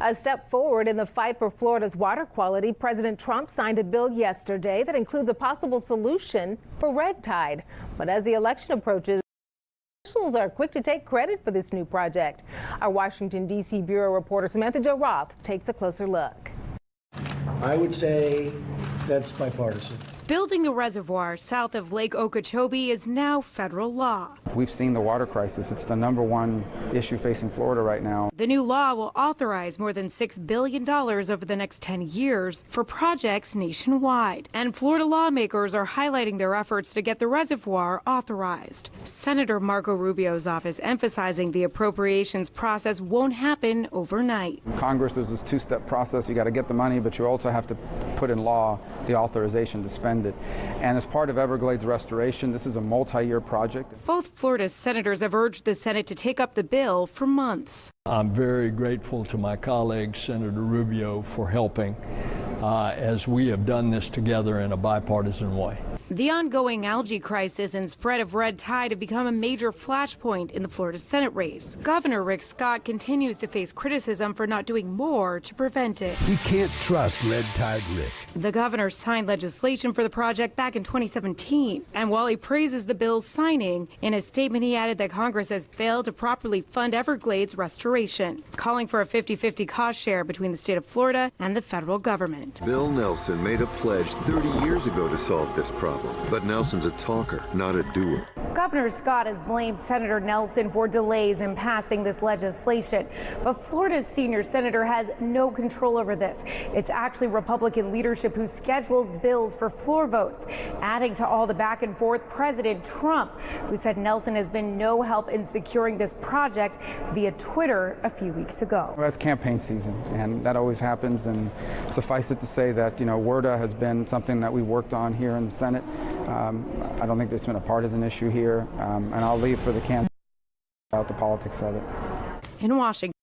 A step forward in the fight for Florida's water quality, President Trump signed a bill yesterday that includes a possible solution for red tide. But as the election approaches, officials are quick to take credit for this new project. Our Washington, D.C. Bureau reporter Samantha-Jo takes a closer look. I would say that's bipartisan. Building the reservoir south of Lake Okeechobee is now federal law. We've seen the water crisis. It's the #1 issue facing Florida right now. The new law will authorize more than $6 billion over the next 10 years for projects nationwide. And Florida lawmakers are highlighting their efforts to get the reservoir authorized. Senator Marco Rubio's office emphasizing the appropriations process won't happen overnight. In Congress, there's this two-step process. You got to get the money, but you also have to put in law the authorization to spend it. And as part of Everglades restoration, this is a multi-year project. Both Florida's senators have urged the Senate to take up the bill for months. I'm very grateful to my colleague, Senator Rubio, for helping as we have done this together in a bipartisan way. The ongoing algae crisis and spread of red tide have become a major flashpoint in the Florida Senate race. Governor Rick Scott continues to face criticism for not doing more to prevent it. We can't trust Red Tide Rick. The governor signed legislation for the project back in 2017. And while he praises the bill's signing, in a statement he added that Congress has failed to properly fund Everglades restoration, calling for a 50-50 cost share between the state of Florida and the federal government. Bill Nelson made a pledge 30 years ago to solve this problem. But Nelson's a talker, not a doer. Governor Scott has blamed Senator Nelson for delays in passing this legislation. But Florida's senior senator has no control over this. It's actually Republican leadership who schedules bills for floor votes. Adding to all the back and forth, President Trump, who said Nelson has been no help in securing this project via Twitter a few weeks ago. Well, it's campaign season, and that always happens. And suffice it to say that, WRDA has been something that we worked on here in the Senate. I don't think there's been a partisan issue here, and I'll leave for the campaign about the politics of it. In Washington.